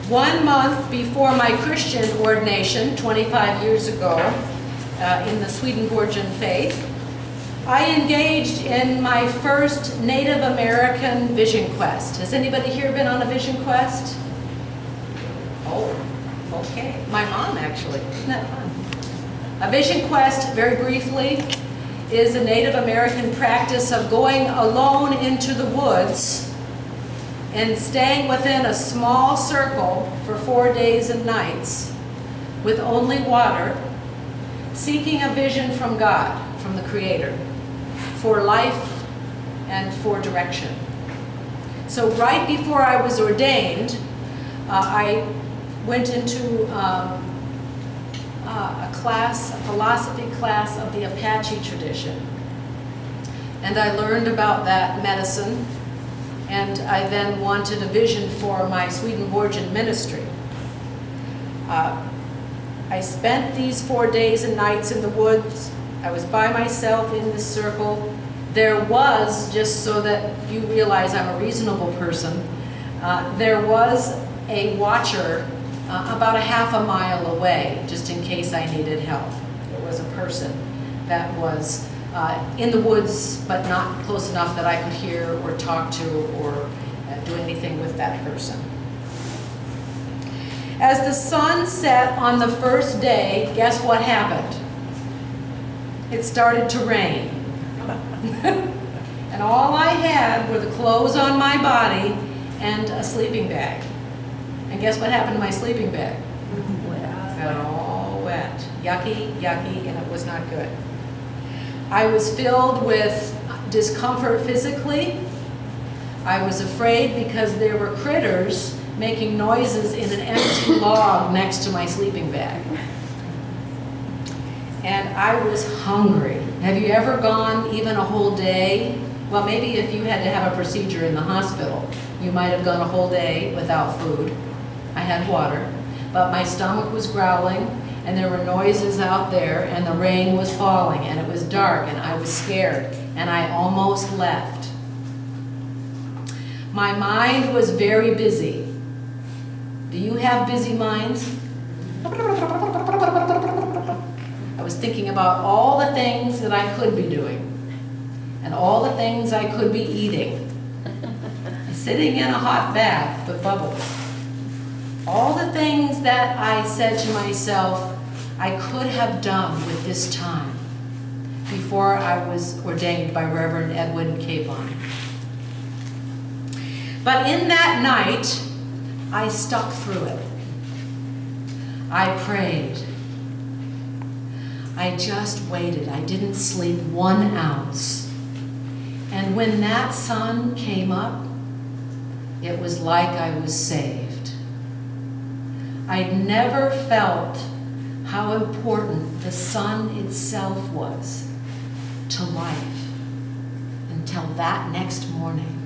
1 month before my Christian ordination, 25 years ago, in the Swedenborgian faith, I engaged in my first Native American vision quest. Has anybody here been on a vision quest? Oh, okay. My mom, actually. Isn't that fun? A vision quest, very briefly, is a Native American practice of going alone into the woods and staying within a small circle for 4 days and nights with only water, seeking a vision from God, from the Creator, for life and for direction. So right before I was ordained, I went into a philosophy class of the Apache tradition. And I learned about that medicine, and I then wanted a vision for my Swedenborgian ministry. I spent these 4 days and nights in the woods. I was by myself in this circle. There was, just so that you realize I'm a reasonable person, there was a watcher about a half a mile away, just in case I needed help. There was a person that was in the woods, but not close enough that I could hear or talk to or do anything with that person. As the sun set on the first day, guess what happened? It started to rain. And all I had were the clothes on my body and a sleeping bag. And guess what happened to my sleeping bag? It got all wet. Yucky, yucky, and it was not good. I was filled with discomfort physically. I was afraid because there were critters making noises in an empty log next to my sleeping bag. And I was hungry. Have you ever gone even a whole day? Well, maybe if you had to have a procedure in the hospital, you might have gone a whole day without food. I had water, but my stomach was growling, and there were noises out there, and the rain was falling, and it was dark, and I was scared, and I almost left. My mind was very busy. Do you have busy minds? I was thinking about all the things that I could be doing, and all the things I could be eating, sitting in a hot bath with bubbles. All the things that I said to myself I could have done with this time before I was ordained by Reverend Edwin Capon. But in that night, I stuck through it. I prayed. I just waited. I didn't sleep 1 ounce. And when that sun came up, it was like I was saved. I'd never felt how important the sun itself was to life until that next morning.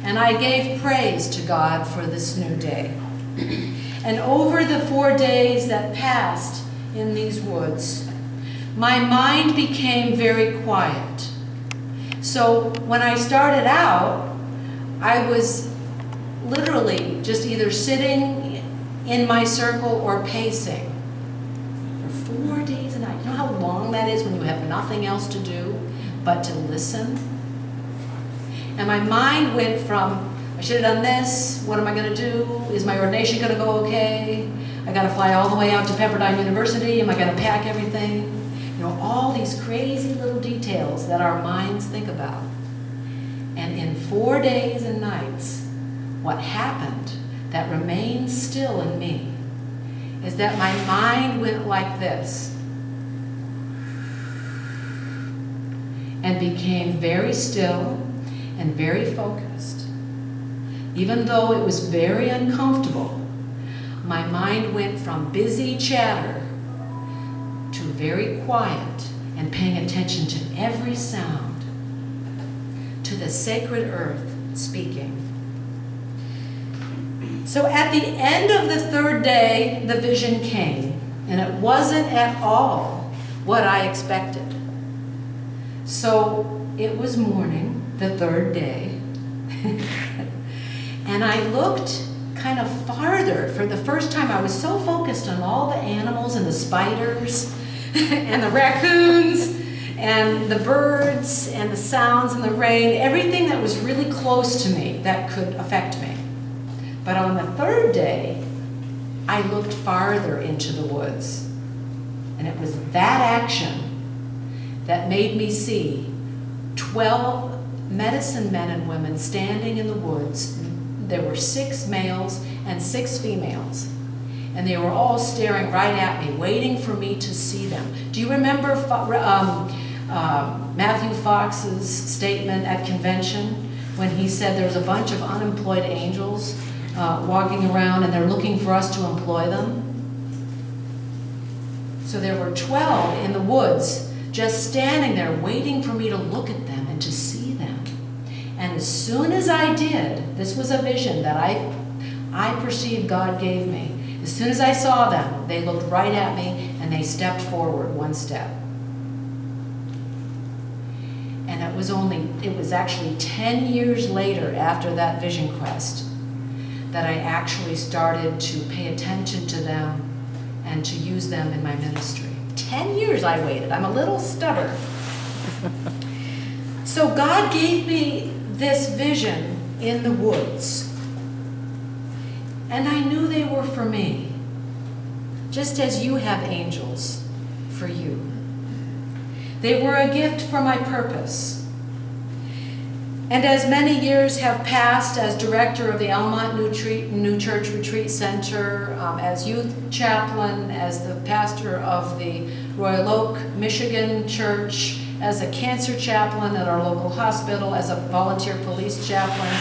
And I gave praise to God for this new day. And over the 4 days that passed in these woods, my mind became very quiet. So when I started out, I was literally just either sitting in my circle or pacing for 4 days a night. You know how long that is when you have nothing else to do but to listen? And my mind went from, I should have done this, what am I going to do? Is my ordination going to go okay? I got to fly all the way out to Pepperdine University, am I going to pack everything? You know, all these crazy little details that our minds think about. And in 4 days and nights, what happened that remains still in me is that my mind went like this and became very still and very focused. Even though it was very uncomfortable, my mind went from busy chatter to very quiet and paying attention to every sound, to the sacred earth speaking. So at the end of the 3rd day, the vision came, and it wasn't at all what I expected. So it was morning, the 3rd day, and I looked kind of farther. For the first time, I was so focused on all the animals and the spiders and the raccoons and the birds and the sounds and the rain, everything that was really close to me that could affect me. But on the third day, I looked farther into the woods. And it was that action that made me see 12 medicine men and women standing in the woods. There were 6 males and 6 females. And they were all staring right at me, waiting for me to see them. Do you remember Matthew Fox's statement at convention when he said there's a bunch of unemployed angels walking around and they're looking for us to employ them? So there were 12 in the woods just standing there waiting for me to look at them and to see them. And as soon as I did, this was a vision that I perceived God gave me. As soon as I saw them, they looked right at me and they stepped forward 1 step. And it was actually 10 years later after that vision quest that I actually started to pay attention to them and to use them in my ministry. 10 years I waited. I'm a little stubborn. So God gave me this vision in the woods. And I knew they were for me, just as you have angels for you. They were a gift for my purpose. And as many years have passed as director of the Elmont New Church Retreat Center, as youth chaplain, as the pastor of the Royal Oak, Michigan Church, as a cancer chaplain at our local hospital, as a volunteer police chaplain,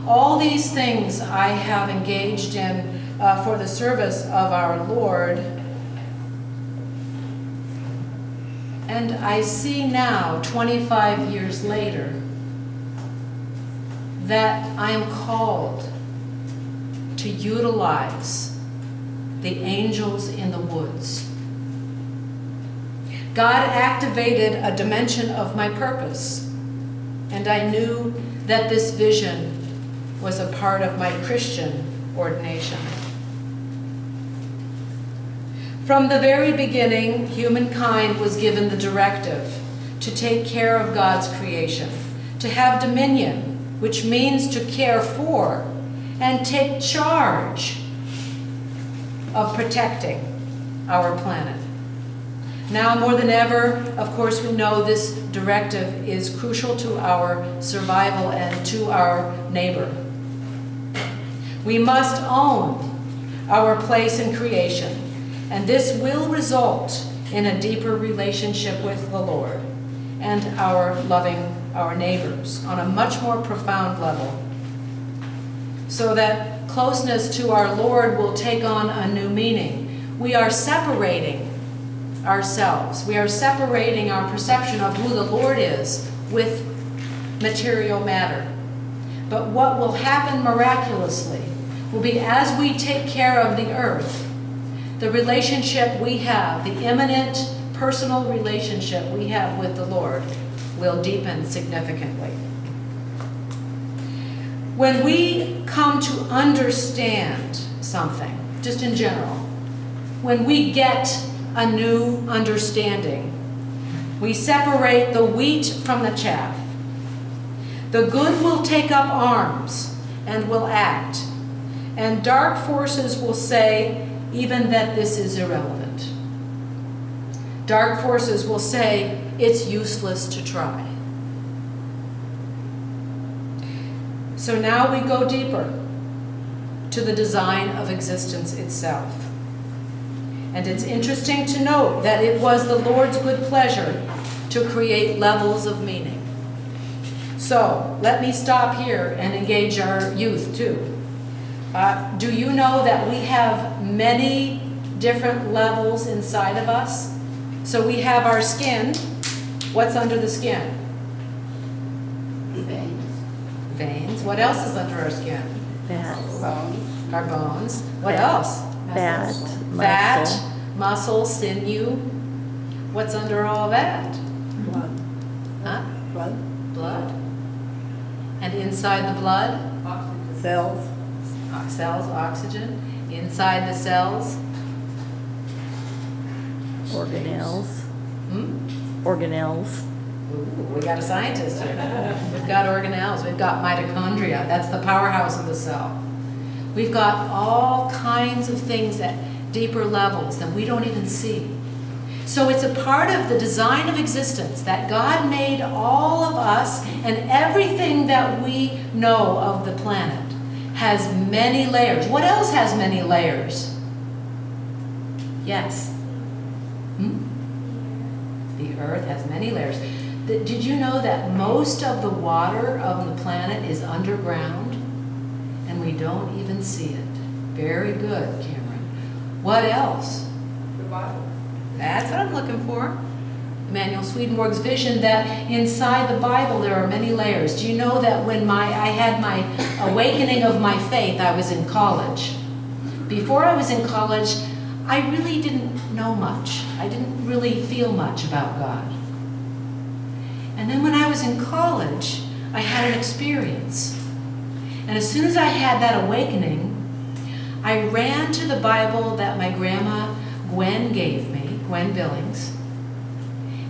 all these things I have engaged in for the service of our Lord. And I see now, 25 years later, that I am called to utilize the angels in the woods. God activated a dimension of my purpose, and I knew that this vision was a part of my Christian ordination. From the very beginning, humankind was given the directive to take care of God's creation, to have dominion, which means to care for and take charge of protecting our planet. Now more than ever, of course, we know this directive is crucial to our survival and to our neighbor. We must own our place in creation, and this will result in a deeper relationship with the Lord and our loving our neighbors on a much more profound level, so that closeness to our Lord will take on a new meaning. We are separating ourselves. We are separating our perception of who the Lord is with material matter. But what will happen miraculously will be, as we take care of the earth, the relationship we have, the imminent personal relationship we have with the Lord, will deepen significantly. When we come to understand something, just in general, when we get a new understanding, we separate the wheat from the chaff. The good will take up arms and will act, and dark forces will say even that this is irrelevant. Dark forces will say it's useless to try. So now we go deeper to the design of existence itself. And it's interesting to note that it was the Lord's good pleasure to create levels of meaning. So let me stop here and engage our youth too. Do you know that we have many different levels inside of us? So we have our skin. What's under the skin? Veins. Veins. What else is under our skin? Fat. Bones. Our bones. What else? Fat. Fat, muscle, sinew. What's under all that? Blood. Huh? Blood. Blood. And inside the blood? Cells. Cells, oxygen. Inside the cells, Organelles. hmm? Organelles. Ooh, we got a scientist here. We've got organelles, we've got mitochondria, that's the powerhouse of the cell. We've got all kinds of things at deeper levels that we don't even see. So it's a part of the design of existence that God made all of us, and everything that we know of the planet has many layers. What else has many layers? Yes. The earth has many layers. Did you know that most of the water of the planet is underground and we don't even see it? Very good, Cameron. What else? The Bible. That's what I'm looking for. Emanuel Swedenborg's vision that inside the Bible there are many layers. Do you know that when I had my awakening of my faith, I was in college. Before I was in college, I really didn't know much. I didn't really feel much about God. And then when I was in college, I had an experience. And as soon as I had that awakening, I ran to the Bible that my grandma Gwen gave me, Gwen Billings,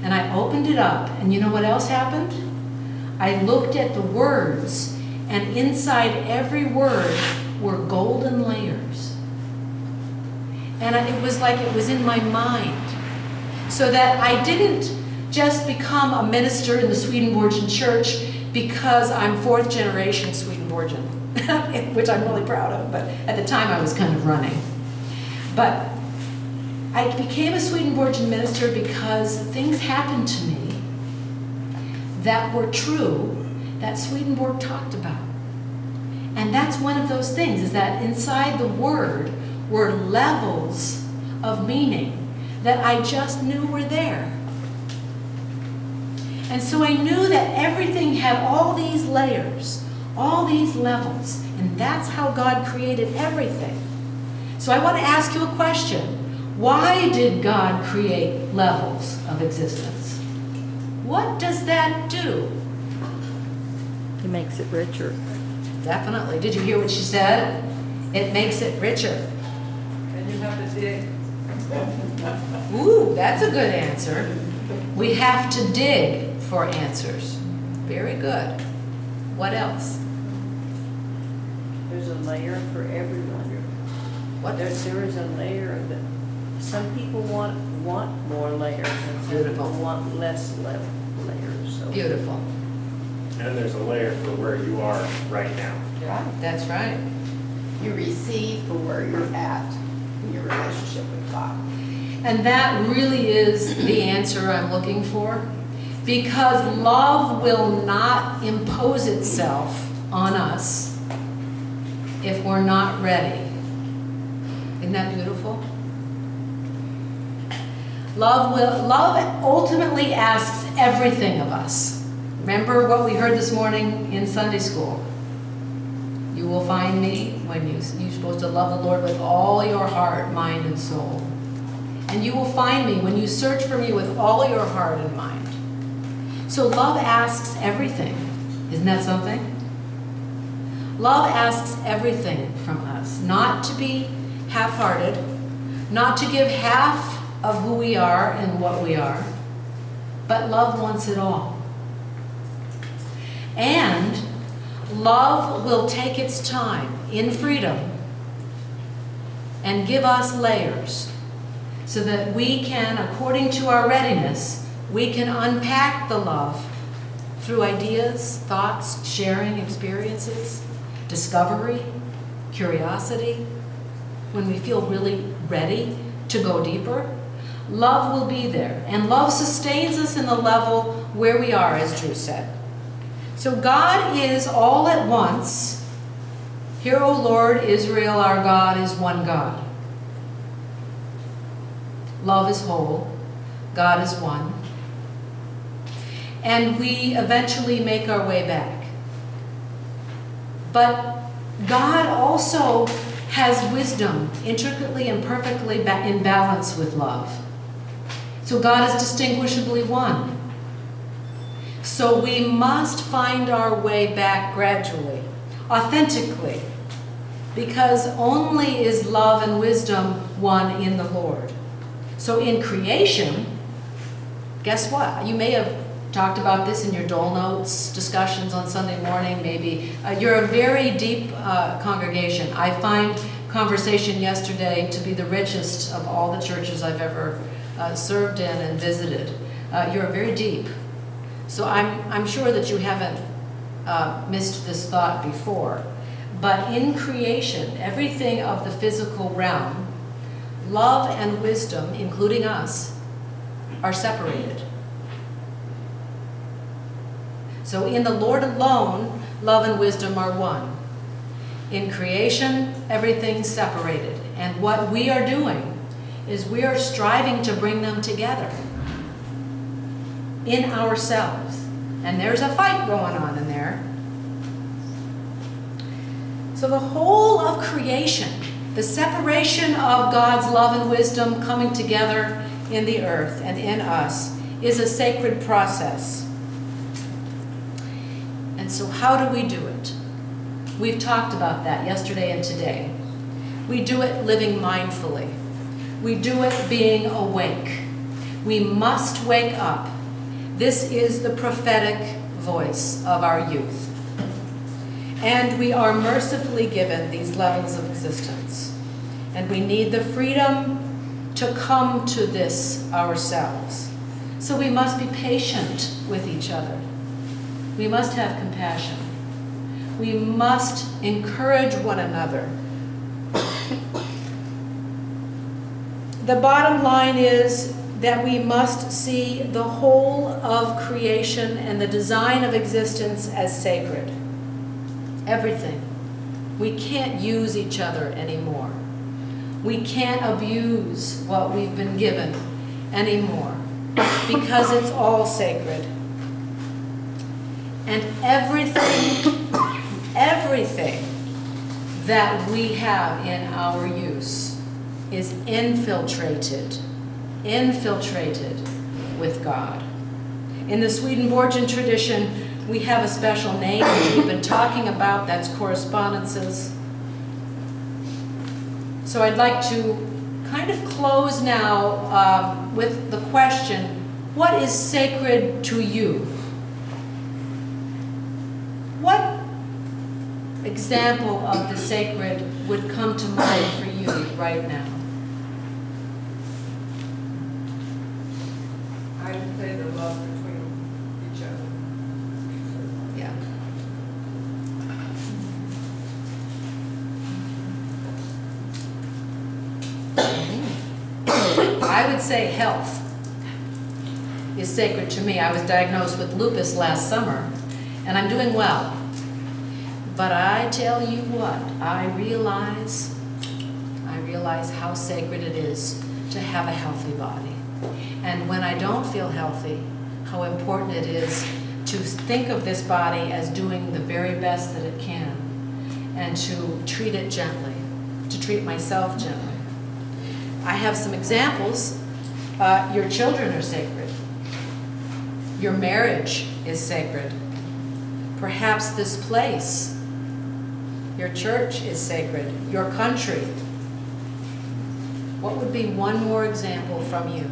and I opened it up, and you know what else happened? I looked at the words, and inside every word were golden layers. And it was like it was in my mind. So that I didn't just become a minister in the Swedenborgian church because I'm fourth generation Swedenborgian, which I'm really proud of, but at the time I was kind of running. But I became a Swedenborgian minister because things happened to me that were true that Swedenborg talked about. And that's one of those things, is that inside the word were levels of meaning that I just knew were there. And so I knew that everything had all these layers, all these levels, and that's how God created everything. So I want to ask you a question. Why did God create levels of existence? What does that do? It makes it richer. Definitely. Did you hear what she said? It makes it richer. And you have to dig. Ooh, that's a good answer. We have to dig for answers. Very good. What else? There's a layer for everyone. What? There is a layer that some people want more layers and some Beautiful. people want less layers. So. Beautiful. And there's a layer for where you are right now. Right. That's right. You receive for where you're at in your relationship with God. And that really is the answer I'm looking for. Because love will not impose itself on us if we're not ready. Isn't that beautiful? Love ultimately asks everything of us. Remember what we heard this morning in Sunday school. You will find me when you're supposed to love the Lord with all your heart, mind, and soul. And you will find me when you search for me with all your heart and mind. So love asks everything. Isn't that something? Love asks everything from us. Not to be half-hearted, not to give half of who we are and what we are, but love wants it all. And love will take its time in freedom and give us layers so that we can, according to our readiness, we can unpack the love through ideas, thoughts, sharing experiences, discovery, curiosity. When we feel really ready to go deeper, love will be there. And love sustains us in the level where we are, as Drew said. So God is all at once. Hear, O Lord, Israel, our God is one God. Love is whole. God is one. And we eventually make our way back. But God also has wisdom intricately and perfectly in balance with love. So God is distinguishably one. So we must find our way back gradually, authentically, because only is love and wisdom one in the Lord. So in creation, guess what? You may have talked about this in your Dole Notes discussions on Sunday morning, maybe. You're a very deep congregation. I find conversation yesterday to be the richest of all the churches I've ever served in and visited. You're very deep. So I'm sure that you haven't missed this thought before. But in creation, everything of the physical realm, love and wisdom, including us, are separated. So in the Lord alone, love and wisdom are one. In creation, everything's separated. And what we are doing is we are striving to bring them together in ourselves. And there's a fight going on in there. So the whole of creation, the separation of God's love and wisdom coming together in the earth and in us, is a sacred process. And so how do we do it? We've talked about that yesterday and today. We do it living mindfully. We do it being awake. We must wake up. This is the prophetic voice of our youth. And we are mercifully given these levels of existence. And we need the freedom to come to this ourselves. So we must be patient with each other. We must have compassion. We must encourage one another. The bottom line is that we must see the whole of creation and the design of existence as sacred. Everything. We can't use each other anymore. We can't abuse what we've been given anymore because it's all sacred. And everything that we have in our use is infiltrated with God. In the Swedenborgian tradition, we have a special name which we've been talking about, that's correspondences. So I'd like to kind of close now with the question, what is sacred to you? What example of the sacred would come to mind for you right now? I would say the love between each other. Yeah. I would say health is sacred to me. I was diagnosed with lupus last summer, and I'm doing well. But I tell you what, I realize how sacred it is to have a healthy body. And when I don't feel healthy, how important it is to think of this body as doing the very best that it can, and to treat it gently, to treat myself gently. I have some examples. Your children are sacred. Your marriage is sacred. Perhaps this place, your church is sacred. Your country. What would be one more example from you?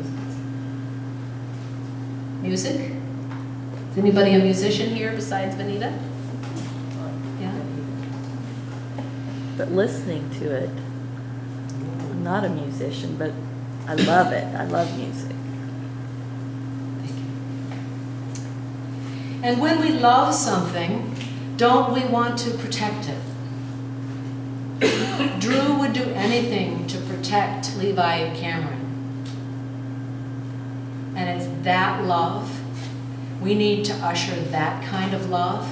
Music? Is anybody a musician here besides Vanita? Yeah? But listening to it, I'm not a musician, but I love it. I love music. Thank you. And when we love something, don't we want to protect it? Drew would do anything to protect Levi and Cameron. And it's that love. We need to usher that kind of love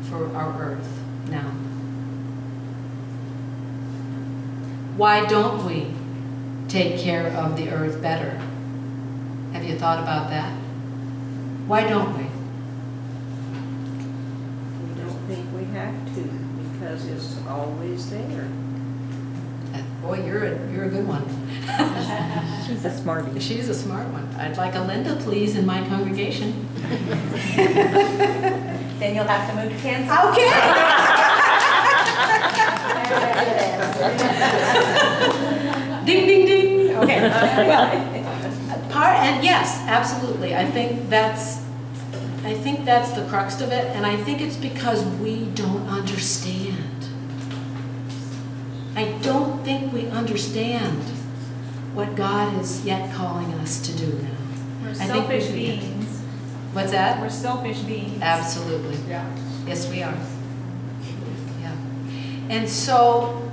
for our earth now. Why don't we take care of the earth better? Have you thought about that? Why don't we? We don't think we have to because it's always there. Boy, you're a good one. She's a smartie. She's a smart one. I'd like a Linda, please, in my congregation. Then you'll have to move to Kansas. Okay. And yes, absolutely. I think that's the crux of it, and I think it's because we don't understand. I don't think we understand what God is yet calling us to do now. We're I think selfish we forget. beings. What's that? We're selfish beings. Absolutely. Yeah. Yes, we are. Yeah. And so,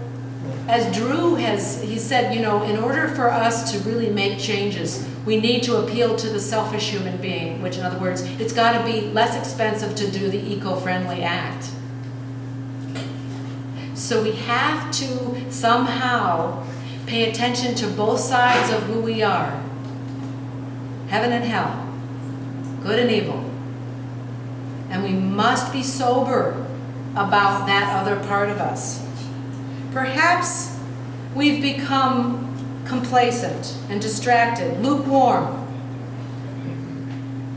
as Drew he said, in order for us to really make changes, we need to appeal to the selfish human being, which in other words, it's got to be less expensive to do the eco-friendly act. So we have to somehow pay attention to both sides of who we are. Heaven and hell, good and evil. And we must be sober about that other part of us. Perhaps we've become complacent and distracted, lukewarm.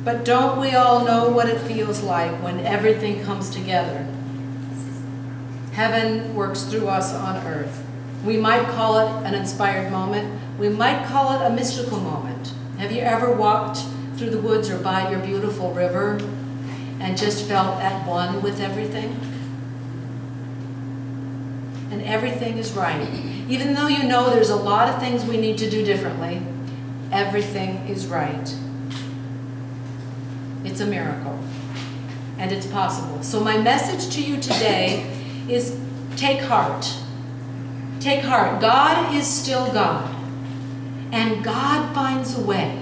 But don't we all know what it feels like when everything comes together? Heaven works through us on earth. We might call it an inspired moment. We might call it a mystical moment. Have you ever walked through the woods or by your beautiful river and just felt at one with everything? And everything is right. Even though you know there's a lot of things we need to do differently, everything is right. It's a miracle. And it's possible. So my message to you today is take heart. Take heart. God is still God. And God finds a way.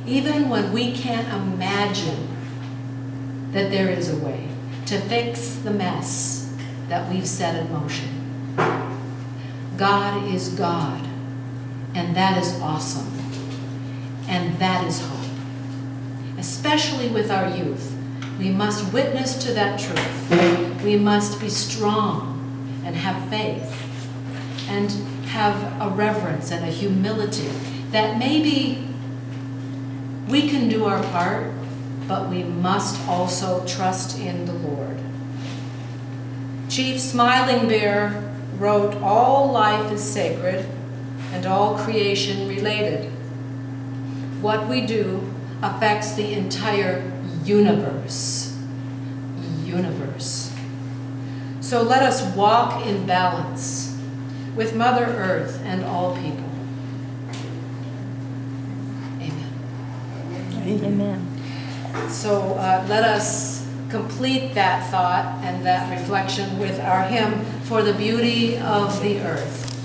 Even when we can't imagine that there is a way to fix the mess that we've set in motion. God is God. And that is awesome. And that is hope. Especially with our youth. We must witness to that truth. We must be strong and have faith and have a reverence and a humility that maybe we can do our part, but we must also trust in the Lord. Chief Smiling Bear wrote, "All life is sacred and all creation related. What we do affects the entire universe. So let us walk in balance with Mother Earth and all people." Amen. Amen. So let us complete that thought and that reflection with our hymn, "For the Beauty of the Earth."